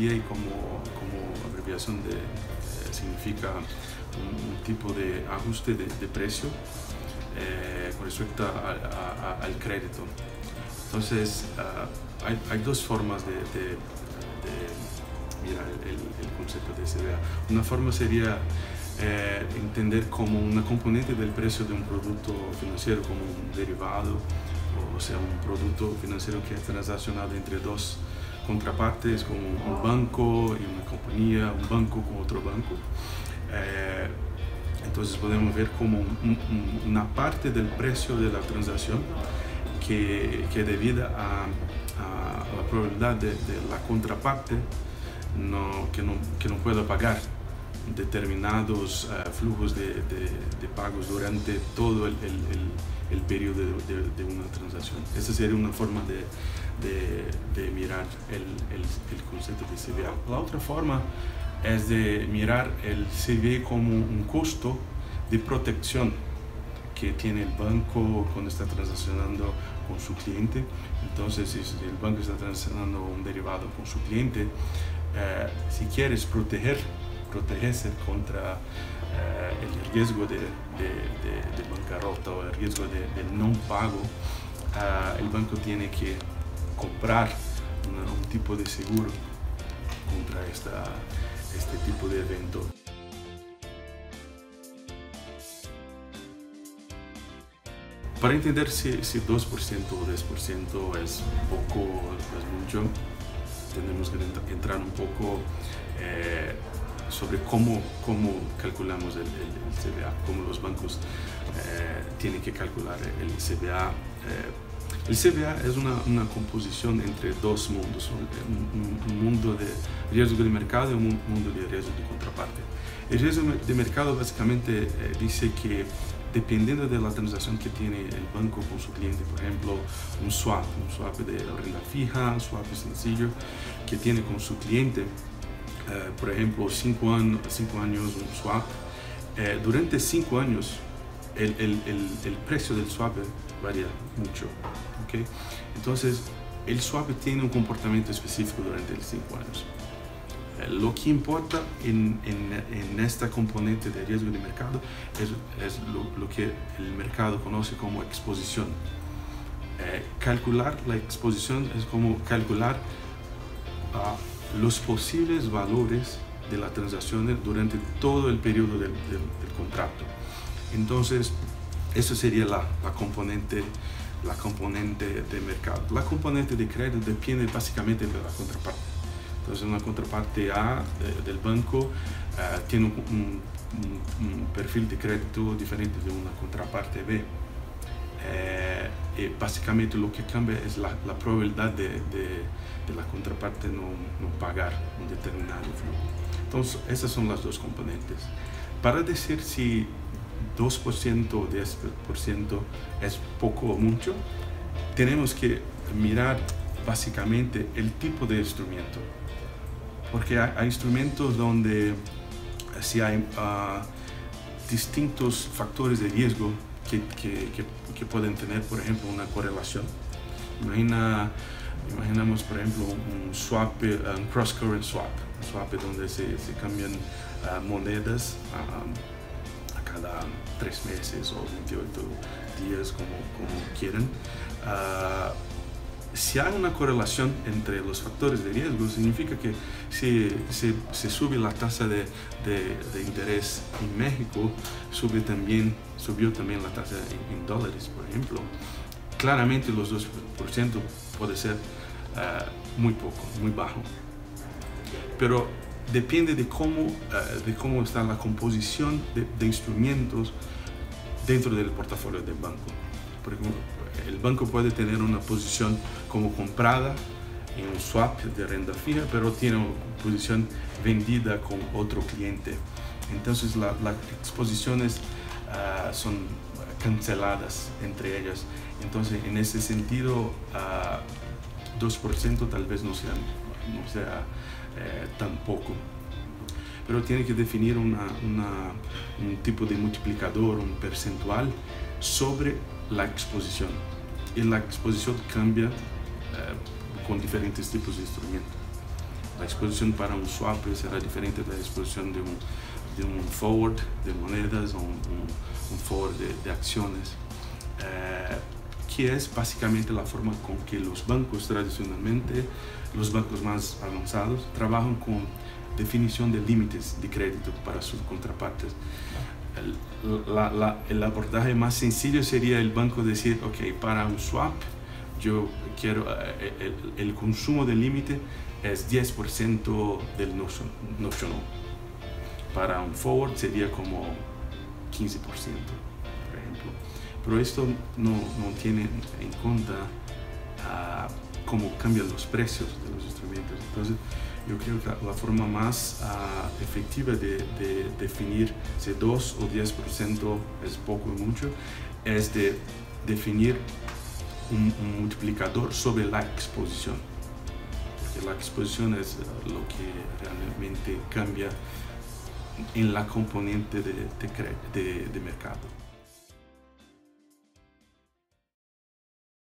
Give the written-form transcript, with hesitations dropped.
CVA como abreviación significa un tipo de ajuste de precio con respecto al crédito. Entonces, hay dos formas de mirar el concepto de CVA. Una forma sería entender como una componente del precio de un producto financiero, como un derivado, o sea, un producto financiero que es transaccionado entre dos contrapartes, como un banco y una compañía, un banco con otro banco. Entonces podemos ver como una parte del precio de la transacción que es debida a la probabilidad de la contraparte que no pueda pagar determinados flujos de pagos durante todo el periodo de una transacción. Esa sería una forma de mirar el concepto de CVA. La otra forma es de mirar el CVA como un costo de protección que tiene el banco cuando está transaccionando con su cliente. Entonces, si el banco está transaccionando un derivado con su cliente, si quieres protegerse contra el riesgo de bancarrota o el riesgo de no pago, el banco tiene que comprar un tipo de seguro contra este tipo de evento. Para entender si 2% o 10% es poco o es mucho, tenemos que entrar un poco sobre cómo calculamos el CVA, cómo los bancos tienen que calcular el CVA. El CVA es una composición entre dos mundos, un mundo de riesgo de mercado y un mundo de riesgo de contraparte. El riesgo de mercado básicamente dice que dependiendo de la transacción que tiene el banco con su cliente, por ejemplo, un swap de renta fija, un swap sencillo que tiene con su cliente, por ejemplo, 5 años un swap, durante 5 años el precio del swap varía mucho, ¿okay? Entonces el swap tiene un comportamiento específico durante los 5 años. Lo que importa en esta componente de riesgo de mercado es lo que el mercado conoce como exposición. Calcular la exposición es como calcular los posibles valores de las transacciones durante todo el periodo del contrato. Entonces, eso sería la componente de mercado. La componente de crédito depende básicamente de la contraparte. Entonces, una contraparte A del banco tiene un perfil de crédito diferente de una contraparte B. Y básicamente lo que cambia es la probabilidad de la contraparte no pagar un determinado flujo. Entonces, esas son las dos componentes. Para decir si 2% o 10% es poco o mucho, tenemos que mirar básicamente el tipo de instrumento. Porque hay instrumentos donde si hay distintos factores de riesgo que pueden tener, por ejemplo, una correlación. Imaginamos, por ejemplo, un swap, un cross-current swap, un swap donde se cambian monedas a cada 3 meses o 28 días, como quieran. Si hay una correlación entre los factores de riesgo, significa que si se sube la tasa de interés en México, subió también la tasa en dólares, por ejemplo. Claramente los 2% puede ser muy poco, muy bajo. Pero depende de cómo está la composición de instrumentos dentro del portafolio del banco. Por ejemplo, el banco puede tener una posición como comprada en un swap de renta fija, pero tiene una posición vendida con otro cliente. Entonces las exposiciones son canceladas entre ellas. Entonces, en ese sentido, 2% tal vez no sea tan poco. Pero tiene que definir un tipo de multiplicador, un percentual sobre la exposición. Y la exposición cambia con diferentes tipos de instrumentos. la exposición para un swap será diferente de la exposición de un forward de monedas o un forward de acciones, que es básicamente la forma con que los bancos tradicionalmente, los bancos más avanzados, trabajan con definición de límites de crédito para sus contrapartes. El abordaje más sencillo sería el banco decir, ok, para un swap yo quiero, el consumo del límite es 10% del notional. Para un forward sería como 15%, por ejemplo. Pero esto no tiene en cuenta cómo cambian los precios de los instrumentos. Entonces, yo creo que la forma más efectiva de definir si 2 o 10% es poco o mucho es de definir un multiplicador sobre la exposición. Porque la exposición es lo que realmente cambia en la componente de mercado.